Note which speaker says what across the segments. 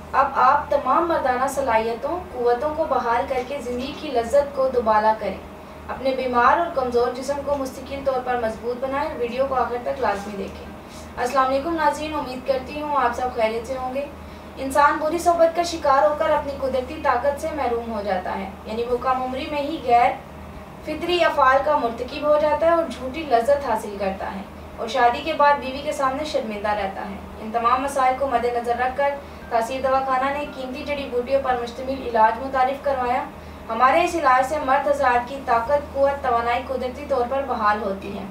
Speaker 1: अब आप तमाम मर्दाना सलाहियतों कुव्वतों को बहाल करके ज़िंदगी की लज्जत को दुबाला करें। अपने बीमार और कमज़ोर जिस्म को मुस्तकिल तौर पर मजबूत बनाएं। वीडियो को आखिर तक लाजमी देखें। अस्सलाम वालेकुम नाज़रीन, उम्मीद करती हूँ आप सब खैरियत से होंगे। इंसान बुरी सोबत का शिकार होकर अपनी कुदरती ताकत से महरूम हो जाता है, यानी वो कम उम्री में ही गैर फितरी अफ़ाल का मुर्तकिब हो जाता है और झूठी लज्जत हासिल करता है और शादी के बाद बीवी के सामने शर्मिंदा रहता है। इन तमाम मसाइल को मद्देनज़र रखकर तासीर दवाखाना ने कीमती जड़ी बूटियों पर मुश्तमिल इलाज मुतारिफ करवाया। हमारे इस इलाज से मर्द हज़रात की ताकत, कुव्वत, तवानाई कुदरती तौर पर बहाल होती है।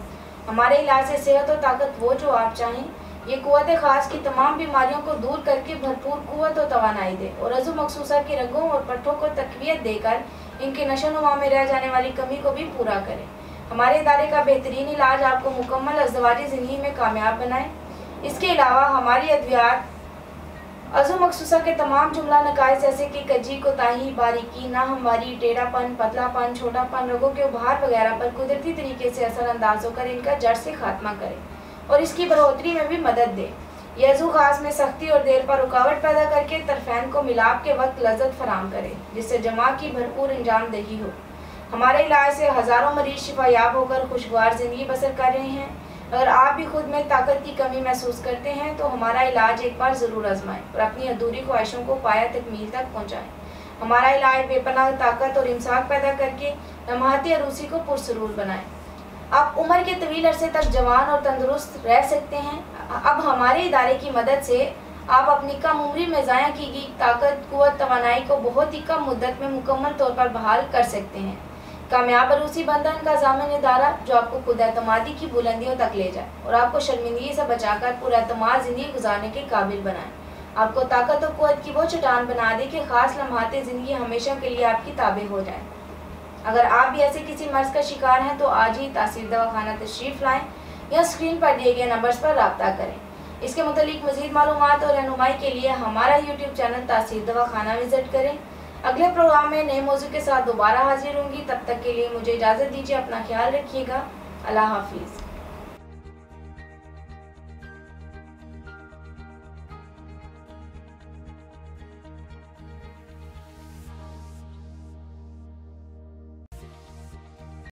Speaker 1: हमारे इलाज से सेहत और ताकत वो जो आप चाहें। ये कुव्वत ख़ास की तमाम बीमारियों को दूर करके भरपूर कुव्वत और तवानाई दे और अज़ु मखसूसा की रगों और पट्टों को तक़वियत देकर इनके नशोनुमा में रह जाने वाली कमी को भी पूरा करें। हमारे इदारे का बेहतरीन इलाज आपको मुकम्मल अज़दवाजी ज़िंदगी में कामयाब बनाए। इसके अलावा हमारी अद्वियात अज़ु मखसूसा के तमाम जुमला नकाइस जैसे कि कजी, कोताही, बारीकी, नाहमवारी, टेढ़ापन, पतलापन, छोटापन, रगों के उभार वगैरह पर कुदरती तरीके से असरअंदाज होकर इनका जड़ से खात्मा करें और इसकी बढ़ोतरी में भी मदद दे। यह अज़ु खास में सख्ती और देर पर रुकावट पैदा करके तरफैन को मिलाप के वक्त लज्जत फराम करे, जिससे जमा की भरपूर अंजाम दही हो। हमारे इलाज से हज़ारों मरीज शिफायाब होकर खुशगवार ज़िंदगी बसर कर रहे हैं। अगर आप भी खुद में ताकत की कमी महसूस करते हैं तो हमारा इलाज एक बार ज़रूर आजमाएं और अपनी अधूरी ख्वाहिशों को पाया तकमील तक पहुंचाएं। हमारा इलाज बेपनाह ताकत और इमसाक पैदा करके लम्हाती अरूसी को पुरसरूर बनाएं। आप उम्र के तवील अरसे तक जवान और तंदुरुस्त रह सकते हैं। अब हमारे इदारे की मदद से आप अपनी कम उम्री में ज़ाया की गई ताकत, कुव्वत, तवानाई को बहुत ही कम मुद्दत में मुकम्मल तौर पर बहाल कर सकते हैं। कामयाब अरूसी बंधन का ज़ामिन इदारा जो आपको खुद एतमादी की बुलंदियों तक ले जाए और आपको शर्मिंदगी से बचाकर पुरएतमाद ज़िंदगी गुजारने के काबिल बनाए। आपको ताकत और कुव्वत की वो चट्टान बना दे कि ख़ास लम्हाते ज़िंदगी हमेशा के लिए आपकी ताबे हो जाए। अगर आप भी ऐसे किसी मर्ज़ का शिकार हैं तो आज ही तासीर दवाखाना तशरीफ़ लाएँ या स्क्रीन पर दिए गए नंबर्स पर रब्ता करें। इसके मुतालिक मज़ीद मालूमात और रहनुमाई के लिए हमारा यूट्यूब चैनल तासीर दवाखाना विज़िट करें। अगले प्रोग्राम में नए मौजू के साथ दोबारा हाजिर होंगी। तब तक के लिए मुझे इजाज़त दीजिए। अपना ख्याल रखिएगा। अल्लाह हाफिज़।